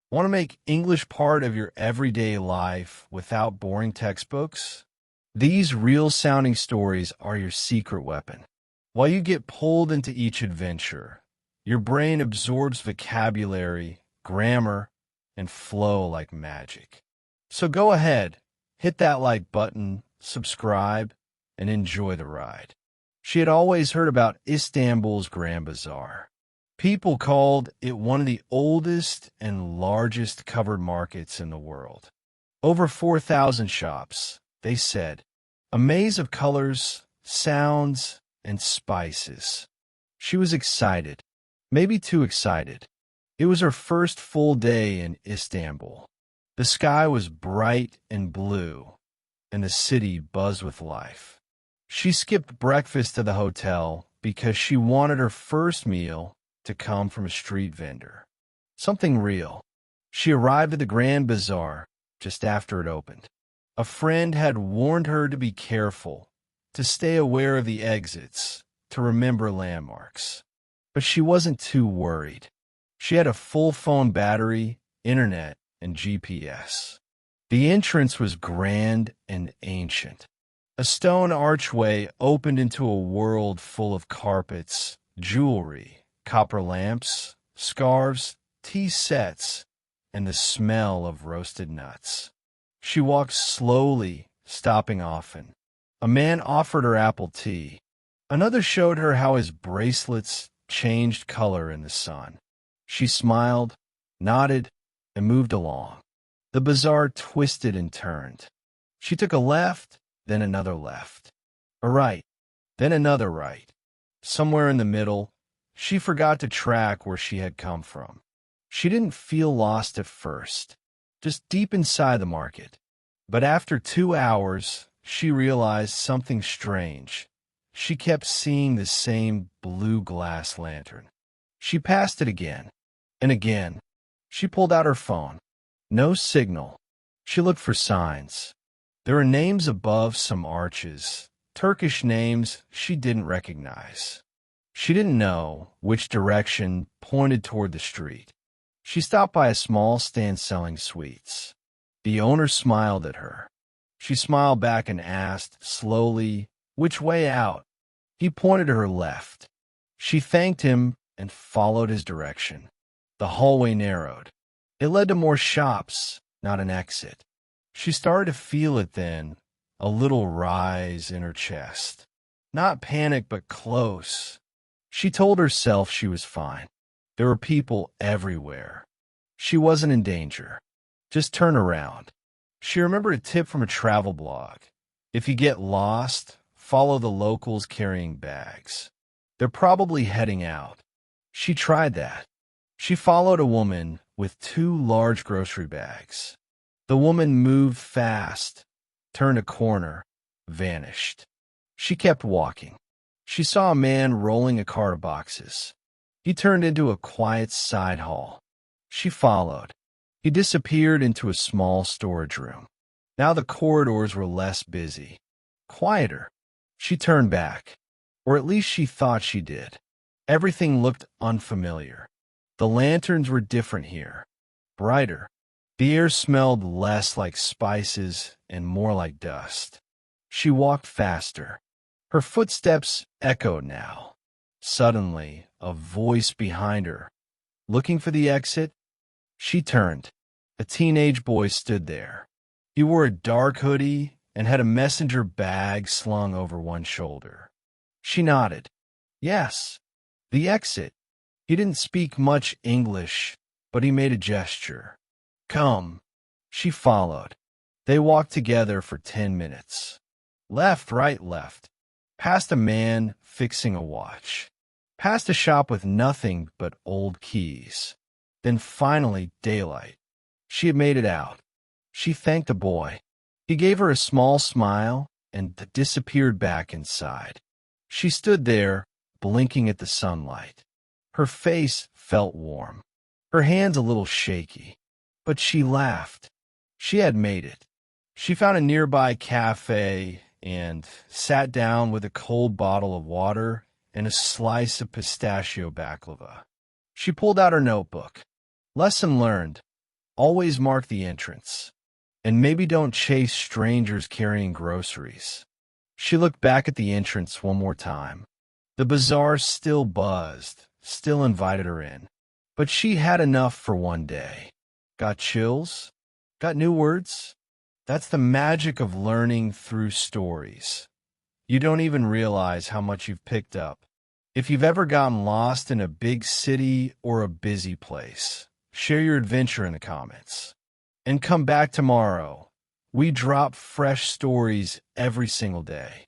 Want to make English part of your everyday life without boring textbooks? These real-sounding stories are your secret weapon. While you get pulled into each adventure, your brain absorbs vocabulary, grammar, and flow like magic. So go ahead, hit that like button, subscribe, and enjoy the ride. She had always heard about Istanbul's Grand Bazaar. People called it one of the oldest and largest covered markets in the world. Over 4,000 shops, they said, a maze of colors, sounds, and spices. She was excited, maybe too excited. It was her first full day in Istanbul. The sky was bright and blue, and the city buzzed with life. She skipped breakfast to the hotel because she wanted her first meal to come from a street vendor. Something real. She arrived at the Grand Bazaar just after it opened. A friend had warned her to be careful, to stay aware of the exits, to remember landmarks. But she wasn't too worried. She had a full phone battery, internet, and GPS. The entrance was grand and ancient. A stone archway opened into a world full of carpets, jewelry, copper lamps, scarves, tea sets, and the smell of roasted nuts. She walked slowly, stopping often. A man offered her apple tea. Another showed her how his bracelets changed color in the sun. She smiled, nodded, and moved along. The bazaar twisted and turned. She took a left, then another left. A right, then another right. Somewhere in the middle, she forgot to track where she had come from. She didn't feel lost at first, just deep inside the market. But after 2 hours, she realized something strange. She kept seeing the same blue glass lantern. She passed it again and again. She pulled out her phone. No signal. She looked for signs. There were names above some arches, Turkish names she didn't recognize. She didn't know which direction pointed toward the street. She stopped by a small stand selling sweets. The owner smiled at her. She smiled back and asked, slowly, which way out? He pointed to her left. She thanked him and followed his direction. The hallway narrowed. It led to more shops, not an exit. She started to feel it then, a little rise in her chest. Not panic, but close. She told herself she was fine. There were people everywhere. She wasn't in danger. Just turn around. She remembered a tip from a travel blog. If you get lost, follow the locals carrying bags. They're probably heading out. She tried that. She followed a woman with 2 large grocery bags. The woman moved fast, turned a corner, vanished. She kept walking. She saw a man rolling a cart of boxes. He turned into a quiet side hall. She followed. He disappeared into a small storage room. Now the corridors were less busy, quieter. She turned back, or at least she thought she did. Everything looked unfamiliar. The lanterns were different here, brighter. The air smelled less like spices and more like dust. She walked faster. Her footsteps echoed now. Suddenly, a voice behind her. Looking for the exit? She turned. A teenage boy stood there. He wore a dark hoodie and had a messenger bag slung over one shoulder. She nodded. Yes, the exit. He didn't speak much English, but he made a gesture. Come. She followed. They walked together for 10 minutes. Left, right, left. Past a man fixing a watch. Past a shop with nothing but old keys. Then finally daylight. She had made it out. She thanked the boy. He gave her a small smile and disappeared back inside. She stood there, blinking at the sunlight. Her face felt warm. Her hands a little shaky. But she laughed. She had made it. She found a nearby cafe and sat down with a cold bottle of water and a slice of pistachio baklava. She pulled out her notebook. Lesson learned. Always mark the entrance. And maybe don't chase strangers carrying groceries. She looked back at the entrance one more time. The bazaar still buzzed, still invited her in. But she had enough for one day. Got chills? Got new words? That's the magic of learning through stories. You don't even realize how much you've picked up. If you've ever gotten lost in a big city or a busy place, share your adventure in the comments. And come back tomorrow. We drop fresh stories every single day.